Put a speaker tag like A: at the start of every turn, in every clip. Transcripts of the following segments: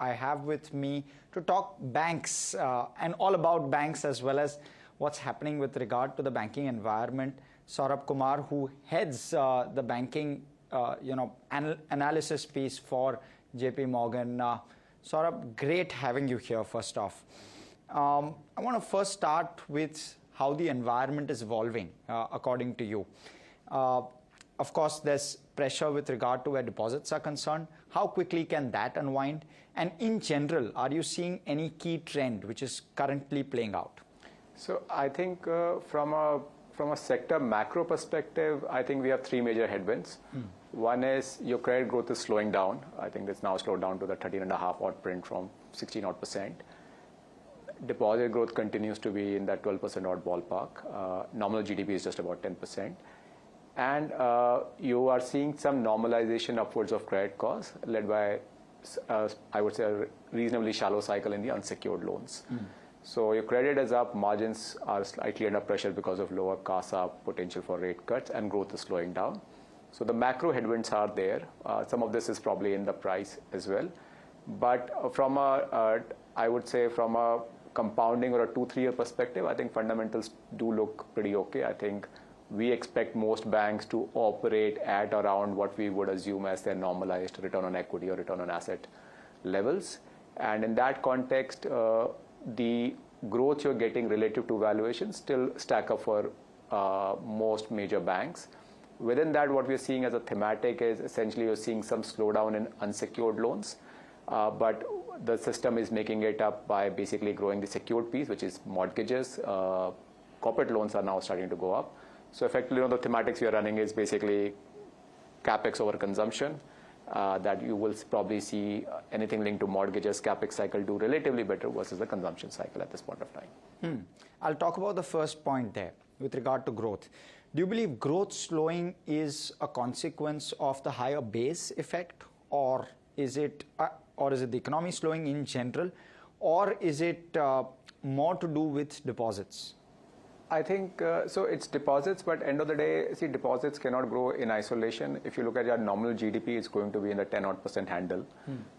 A: I have with me to talk banks and all about banks as well as what's happening with regard to the banking environment. Saurabh Kumar, who heads the banking analysis piece for JP Morgan. Saurabh, great having you here first off. I want to first start with how the environment is evolving according to you. Of course, there's pressure with regard to where deposits are concerned. How quickly can that unwind? And in general, are you seeing any key trend which is currently playing out?
B: So I think from a sector macro perspective, I think we have three major headwinds. One is your credit growth is slowing down. I think it's now slowed down to the 13.5 odd print from 16 odd percent. Deposit growth continues to be in that 12% odd ballpark. Nominal GDP is just about 10%. And you are seeing some normalization upwards of credit costs led by, I would say, a reasonably shallow cycle in the unsecured loans. So your credit is up, margins are slightly under pressure because of lower CASA, potential for rate cuts, and growth is slowing down. So the macro headwinds are there. Some of this is probably in the price as well. But from I would say from a compounding or a 2-3 year perspective, I think fundamentals do look pretty okay. I think we expect most banks to operate at around what we would assume as their normalized return on equity or return on asset levels. And in that context, the growth you're getting relative to valuation still stack up for most major banks. Within that, what we're seeing as a thematic is essentially you're seeing some slowdown in unsecured loans, but the system is making it up by basically growing the secured piece, which is mortgages. Corporate loans are now starting to go up. So effectively, the thematics we are running is basically capex over consumption, that you will probably see anything linked to mortgages, capex cycle do relatively better versus the consumption cycle at this point of time.
A: I'll talk about the first point there with regard to growth. Do you believe growth slowing is a consequence of the higher base effect, or is it the economy slowing in general, or is it more to do with deposits?
B: I think, so it's deposits, but end of the day, see, deposits cannot grow in isolation. If you look at your nominal GDP, it's going to be in the 10 odd percent handle.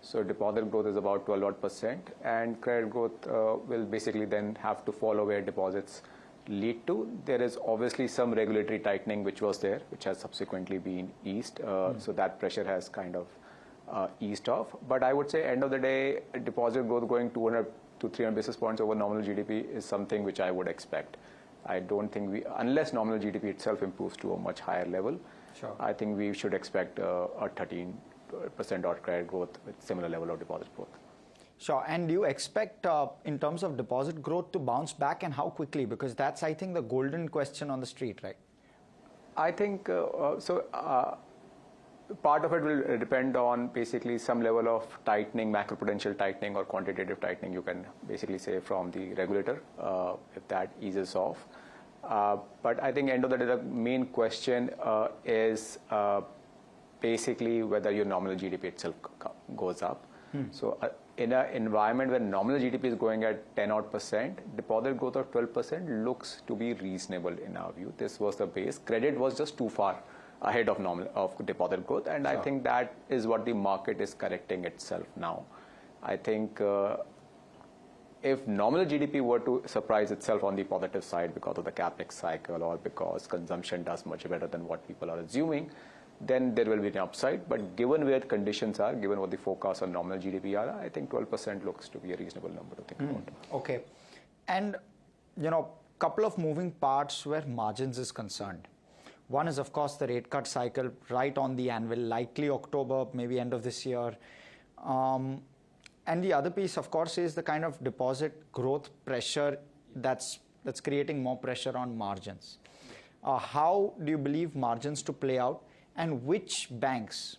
B: So deposit growth is about 12 odd percent, and credit growth will basically then have to follow where deposits lead to. There is obviously some regulatory tightening which was there, which has subsequently been eased. So that pressure has kind of eased off. But I would say end of the day, deposit growth going 200 to 300 basis points over nominal GDP is something which I would expect. I don't think unless nominal GDP itself improves to a much higher level, I think we should expect a 13% odd credit growth with similar level of deposit growth.
A: Sure. And do you expect, in terms of deposit growth, to bounce back, and how quickly? Because that's, I think, the golden question on the street, right?
B: I think part of it will depend on basically some level of tightening, macroprudential tightening or quantitative tightening, you can basically say, from the regulator, if that eases off. But I think end of the day, the main question is basically whether your nominal GDP itself goes up. So in an environment where nominal GDP is going at 10 odd percent, deposit growth of 12% looks to be reasonable in our view. This was the base. Credit was just too far ahead of deposit growth, and I think that is what the market is correcting itself now. I think if nominal GDP were to surprise itself on the positive side because of the capex cycle or because consumption does much better than what people are assuming, then there will be an upside. But given where conditions are, given what the forecasts on nominal GDP are, I think 12% looks to be a reasonable number to think about.
A: Okay. And, couple of moving parts where margins is concerned. One is, of course, the rate cut cycle right on the anvil, likely October, maybe end of this year. And the other piece, of course, is the kind of deposit growth pressure that's creating more pressure on margins. How do you believe margins to play out, and which banks,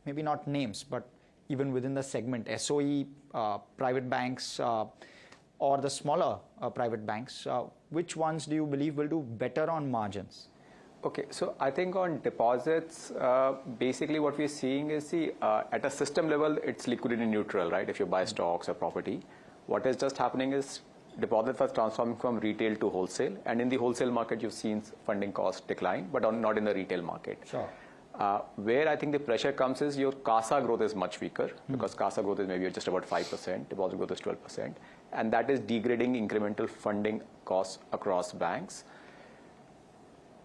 A: maybe not names, but even within the segment, SOE, private banks, or the smaller private banks, which ones do you believe will do better on margins?
B: Okay, so I think on deposits, basically what we're seeing is, at a system level, it's liquidity neutral, right? If you buy stocks or property, what is just happening is deposits are transforming from retail to wholesale, and in the wholesale market, you've seen funding costs decline, but not in the retail market.
A: Sure.
B: Where I think the pressure comes is your CASA growth is much weaker because CASA growth is maybe just about 5%, deposit growth is 12%, and that is degrading incremental funding costs across banks.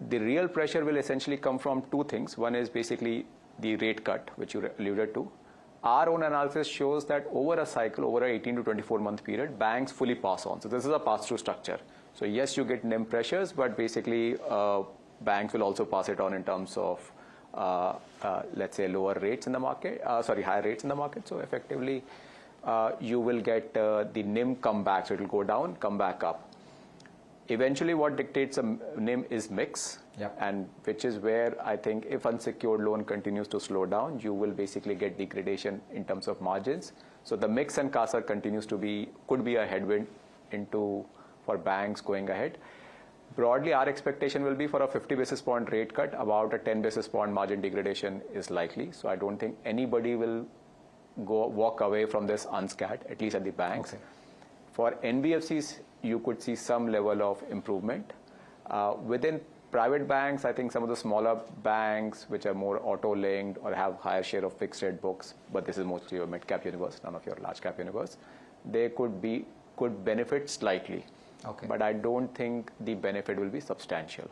B: The real pressure will essentially come from two things. One is basically the rate cut, which you alluded to. Our own analysis shows that over a cycle, over an 18 to 24 month period, banks fully pass on. So this is a pass-through structure. So yes, you get NIM pressures, but basically banks will also pass it on in terms of, let's say, lower rates in the market, higher rates in the market. So effectively, you will get the NIM come back. So it will go down, come back up. Eventually, what dictates a NIM is mix, and which is where I think if unsecured loan continues to slow down, you will basically get degradation in terms of margins. So the mix and CASA continues to could be a headwind for banks going ahead. Broadly, our expectation will be for a 50 basis point rate cut, about a 10 basis point margin degradation is likely. So I don't think anybody will walk away from this unscathed, at least at the banks.
A: Okay.
B: For NBFCs, you could see some level of improvement. Within private banks, I think some of the smaller banks, which are more auto-linked or have higher share of fixed rate books, but this is mostly your mid-cap universe, none of your large-cap universe, they could benefit slightly.
A: Okay.
B: But I don't think the benefit will be substantial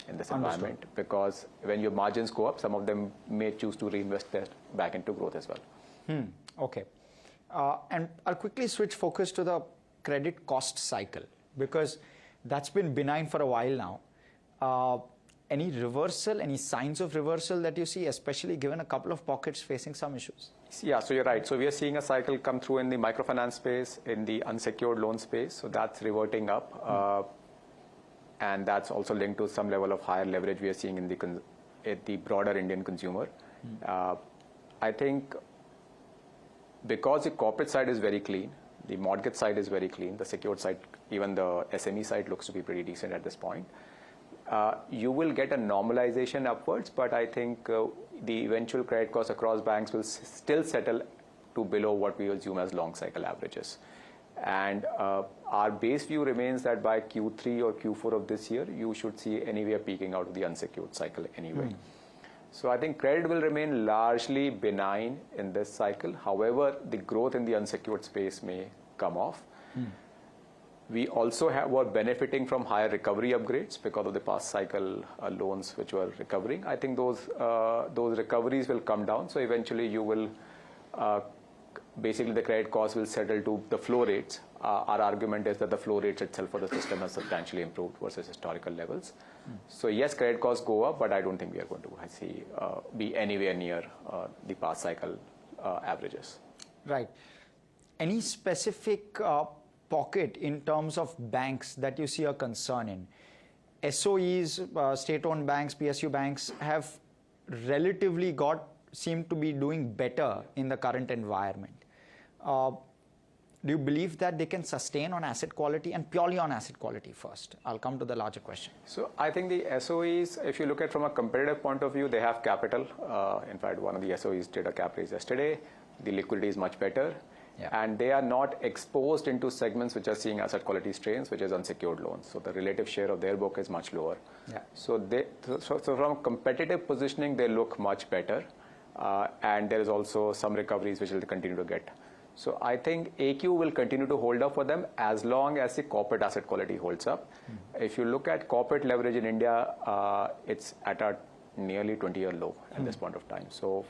B: in this environment, because when your margins go up, some of them may choose to reinvest that back into growth as well.
A: Okay. And I'll quickly switch focus to the credit cost cycle, because that's been benign for a while now. Any reversal, any signs of reversal that you see, especially given a couple of pockets facing some issues?
B: Yeah, so you're right. So we are seeing a cycle come through in the microfinance space, in the unsecured loan space. So that's reverting up. And that's also linked to some level of higher leverage we are seeing in the broader Indian consumer. I think because the corporate side is very clean, the mortgage side is very clean, the secured side, even the SME side looks to be pretty decent at this point. You will get a normalization upwards, but I think the eventual credit costs across banks will still settle to below what we assume as long cycle averages. And our base view remains that by Q3 or Q4 of this year, you should see anywhere peaking out of the unsecured cycle anyway. So I think credit will remain largely benign in this cycle. However, the growth in the unsecured space may come off. We also were benefiting from higher recovery upgrades because of the past cycle loans which were recovering. I think those recoveries will come down. So eventually you will, basically the credit costs will settle to the flow rates. Our argument is that the flow rates itself for the system has substantially improved versus historical levels. So yes, credit costs go up, but I don't think we are going to be anywhere near the past cycle averages.
A: Right. Any specific pocket in terms of banks that you see a concern in? SOEs, state-owned banks, PSU banks have relatively seem to be doing better in the current environment. Do you believe that they can sustain on asset quality, and purely on asset quality first? I'll come to the larger question.
B: So I think the SOEs, if you look at from a competitive point of view, they have capital. In fact, one of the SOEs did a cap raise yesterday. The liquidity is much better. And they are not exposed into segments which are seeing asset quality strains, which is unsecured loans. So the relative share of their book is much lower. So from competitive positioning, they look much better. And there is also some recoveries which will continue to get. So I think AQ will continue to hold up for them as long as the corporate asset quality holds up. If you look at corporate leverage in India, it's at a nearly 20-year low at this point of time. So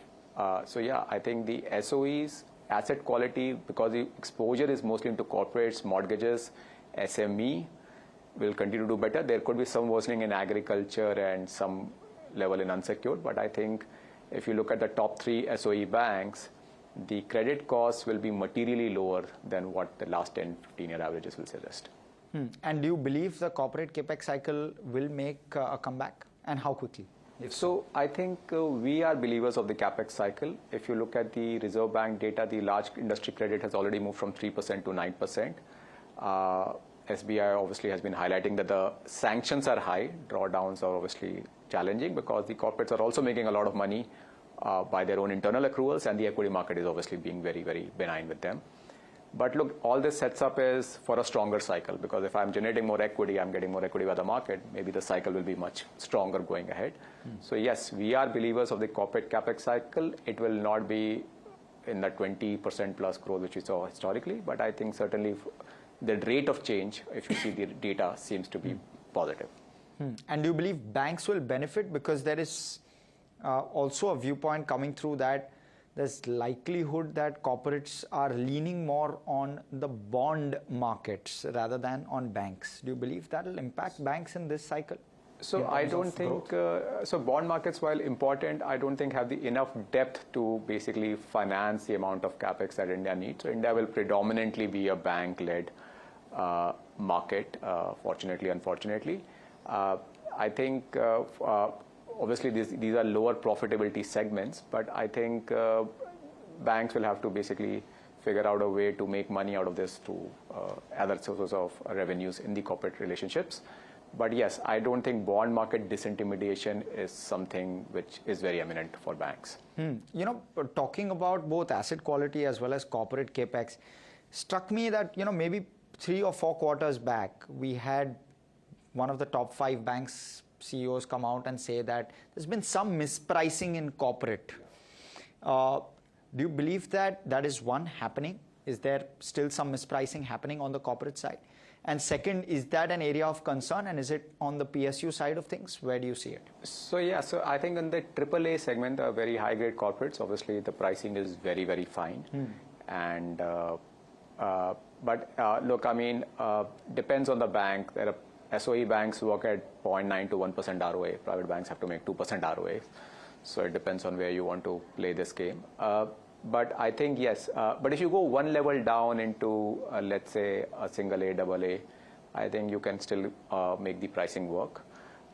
B: yeah, I think the SOEs, asset quality, because the exposure is mostly into corporates, mortgages, SME, will continue to do better. There could be some worsening in agriculture and some level in unsecured, but I think if you look at the top 3 SOE banks, the credit costs will be materially lower than what the last 10-15-year averages will suggest.
A: And do you believe the corporate capex cycle will make a comeback, and how quickly?
B: So I think we are believers of the capex cycle. If you look at the Reserve Bank data, the large industry credit has already moved from 3% to 9%. SBI obviously has been highlighting that the sanctions are high, drawdowns are obviously challenging because the corporates are also making a lot of money by their own internal accruals, and the equity market is obviously being very, very benign with them. But look, all this sets up is for a stronger cycle, because if I'm generating more equity, I'm getting more equity by the market, maybe the cycle will be much stronger going ahead. So yes, we are believers of the corporate capex cycle. It will not be in the 20% plus growth which we saw historically, but I think certainly the rate of change, if you see the data, seems to be positive.
A: And do you believe banks will benefit? Because there is also a viewpoint coming through that there's likelihood that corporates are leaning more on the bond markets rather than on banks. Do you believe that will impact banks in this cycle?
B: So I don't think, so bond markets, while important, I don't think have the enough depth to basically finance the amount of capex that India needs. So India will predominantly be a bank-led market, fortunately, unfortunately. I think obviously these are lower profitability segments, but I think banks will have to basically figure out a way to make money out of this through other sources of revenues in the corporate relationships. But yes, I don't think bond market disintermediation is something which is very eminent for banks.
A: You know, talking about both asset quality as well as corporate capex, struck me that, you know, maybe 3 or 4 quarters back, we had one of the top 5 banks CEOs come out and say that there's been some mispricing in corporate. Do you believe that that is one happening? Is there still some mispricing happening on the corporate side? And second, is that an area of concern, and is it on the PSU side of things? Where do you see it?
B: So yeah, so I think in the AAA segment, the very high grade corporates, obviously the pricing is very, very fine. And but look, I mean, depends on the bank. There are SOE banks work at 0.9 to 1% ROA. Private banks have to make 2% ROA. So it depends on where you want to play this game. But I think, yes, but if you go one level down into, let's say, a single A, double A, I think you can still make the pricing work.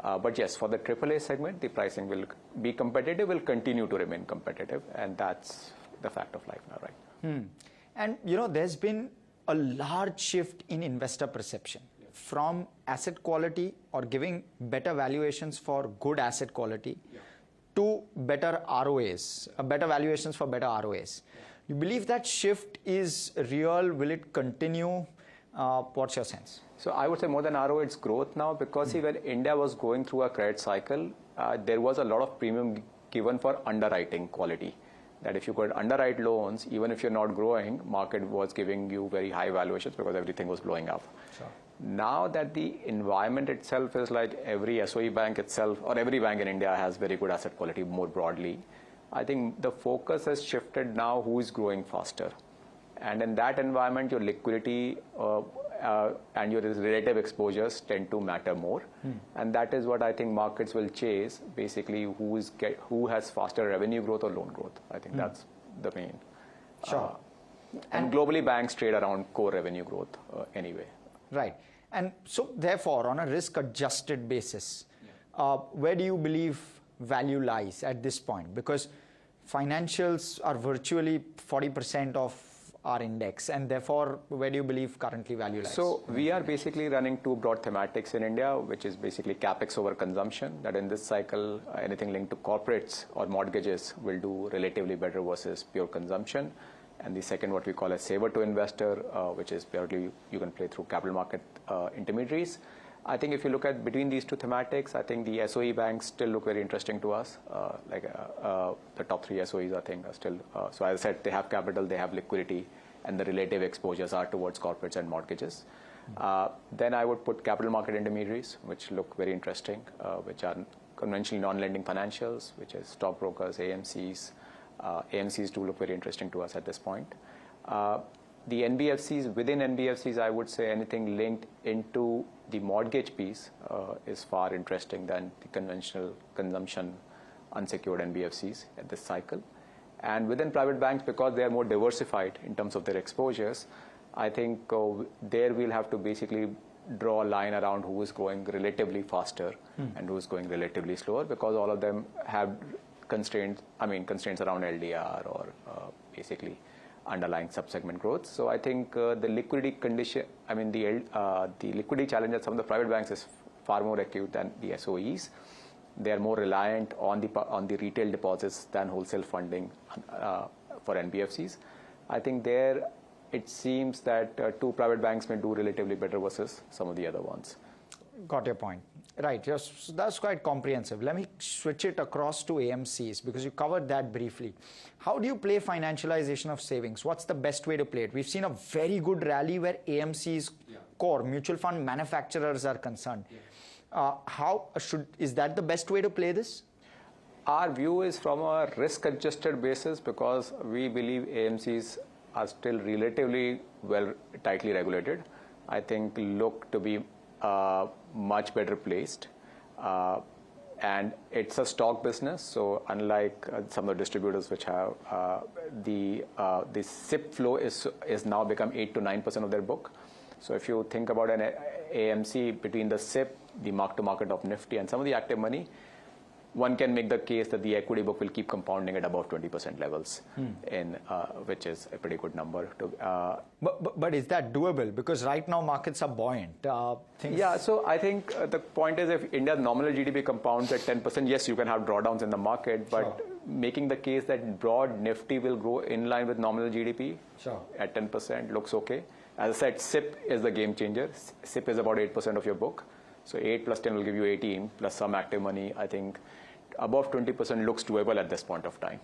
B: But yes, for the AAA segment, the pricing will be competitive, will continue to remain competitive. And that's the fact of life now, right?
A: And, you know, there's been a large shift in investor perception from asset quality or giving better valuations for good asset quality to better ROAs, better valuations for better ROAs. You believe that shift is real? Will it continue? What's your sense?
B: So I would say more than ROA, it's growth now, because see, when India was going through a credit cycle, there was a lot of premium given for underwriting quality. That if you could underwrite loans, even if you're not growing, market was giving you very high valuations because everything was blowing up.
A: Sure.
B: Now that the environment itself is like every SOE bank itself, or every bank in India has very good asset quality more broadly, I think the focus has shifted now who is growing faster. And in that environment, your liquidity and your relative exposures tend to matter more. And that is what I think markets will chase, basically who has faster revenue growth or loan growth. I think that's the main.
A: Sure.
B: And globally, banks trade around core revenue growth anyway.
A: Right. And so therefore, on a risk-adjusted basis, where do you believe value lies at this point? Because financials are virtually 40% of our index, and therefore, where do you believe currently value lies?
B: So we are basically running 2 broad thematics in India, which is basically capex over consumption, that in this cycle, anything linked to corporates or mortgages will do relatively better versus pure consumption. And the second, what we call a saver to investor, which is purely you can play through capital market intermediaries. I think if you look at between these 2 thematics, I think the SOE banks still look very interesting to us. The top 3 SOEs, I think, are still, so as I said, they have capital, they have liquidity, and the relative exposures are towards corporates and mortgages. Then I would put capital market intermediaries, which look very interesting, which are conventionally non-lending financials, which is stockbrokers, AMCs. AMCs do look very interesting to us at this point. The NBFCs, within NBFCs, I would say anything linked into the mortgage piece is far interesting than the conventional consumption unsecured NBFCs at this cycle. And within private banks, because they are more diversified in terms of their exposures, I think there we'll have to basically draw a line around who is growing relatively faster and who is going relatively slower, because all of them have constraints around LDR or basically underlying subsegment growth. So I think the liquidity condition, the liquidity challenge at some of the private banks is far more acute than the SOEs. They are more reliant on the retail deposits than wholesale funding for NBFCs. I think there it seems that two private banks may do relatively better versus some of the other ones.
A: Got your point. Right, yes, that's quite comprehensive. Let me switch it across to AMCs because you covered that briefly. How do you play financialization of savings? What's the best way to play it? We've seen a very good rally where AMCs core, mutual fund manufacturers are concerned. Is that the best way to play this?
B: Our view is from a risk-adjusted basis because we believe AMCs are still relatively tightly regulated. I think look to be much better placed. And it's a stock business, so unlike some of the distributors which have the SIP flow is now become 8 to 9% of their book. So if you think about an AMC between the SIP, the mark-to-market of Nifty, and some of the active money, one can make the case that the equity book will keep compounding at above 20% levels, which is a pretty good number.
A: But is that doable? Because right now markets are buoyant.
B: Yeah, so I think the point is if India's nominal GDP compounds at 10%, yes, you can have drawdowns in the market, but making the case that broad Nifty will grow in line with nominal GDP at 10% looks okay. As I said, SIP is the game changer. SIP is about 8% of your book. So 8 plus 10 will give you 18, plus some active money. I think above 20% looks doable at this point of time.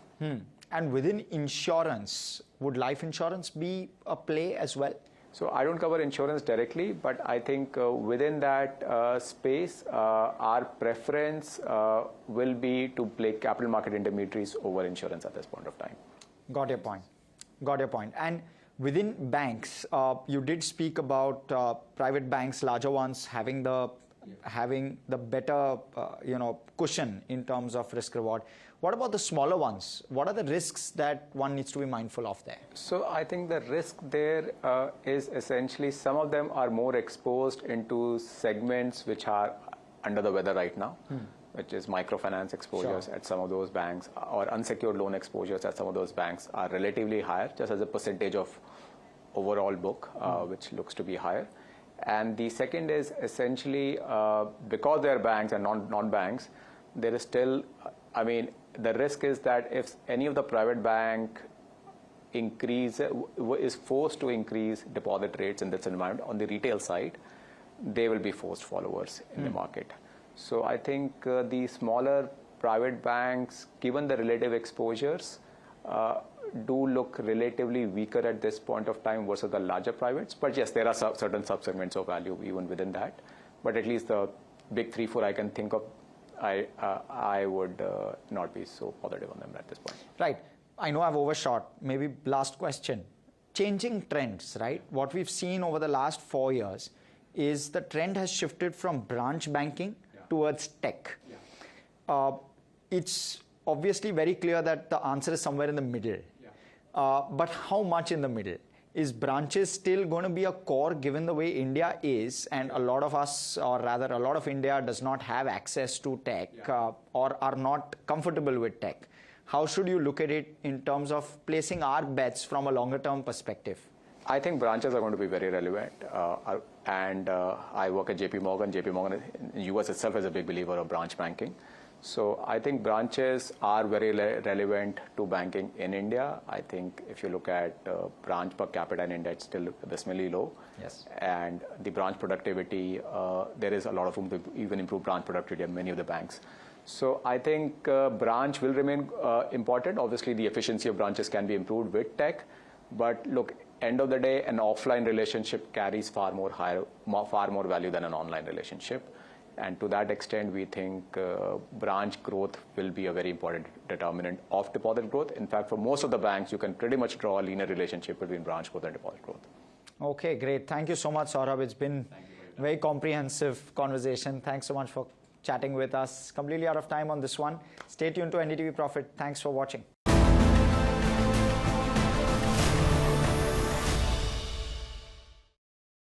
A: And within insurance, would life insurance be a play as well?
B: So I don't cover insurance directly, but I think within that space, our preference will be to play capital market intermediaries over insurance at this point of time.
A: Got your point. Got your point. And within banks, you did speak about private banks, larger ones, having the better cushion in terms of risk reward. What about the smaller ones? What are the risks that one needs to be mindful of there?
B: So I think the risk there is essentially some of them are more exposed into segments which are under the weather right now, which is microfinance exposures at some of those banks, or unsecured loan exposures at some of those banks are relatively higher, just as a percentage of overall book, which looks to be higher. And the second is essentially because they are banks and non-banks, there is still, the risk is that if any of the private bank is forced to increase deposit rates in this environment on the retail side, they will be forced followers in the market. So I think the smaller private banks, given the relative exposures, do look relatively weaker at this point of time versus the larger privates. But yes, there are certain subsegments of value even within that. But at least the big 3-4 I can think of, I would not be so positive on them at this point.
A: Right. I know I've overshot. Maybe last question. Changing trends, right? What we've seen over the last 4 years is the trend has shifted from branch banking towards tech. It's obviously very clear that the answer is somewhere in the middle. But how much in the middle? Is branches still going to be a core given the way India is, and a lot of us, or rather a lot of India does not have access to tech or are not comfortable with tech? How should you look at it in terms of placing our bets from a longer term perspective?
B: I think branches are going to be very relevant. I work at JP Morgan. JP Morgan in the US itself is a big believer of branch banking. So I think branches are very relevant to banking in India. I think if you look at branch per capita in India, it's still abysmally low.
A: Yes.
B: And the branch productivity, there is a lot of room to even improve branch productivity in many of the banks. So I think branch will remain important. Obviously, the efficiency of branches can be improved with tech. But look, end of the day, an offline relationship carries far more value than an online relationship. And to that extent, we think branch growth will be a very important determinant of deposit growth. In fact, for most of the banks, you can pretty much draw a linear relationship between branch growth and deposit growth.
A: Okay, great. Thank you so much, Saurabh. It's been a very comprehensive conversation. Thanks so much for chatting with us. Completely out of time on this one. Stay tuned to NDTV Profit. Thanks for watching.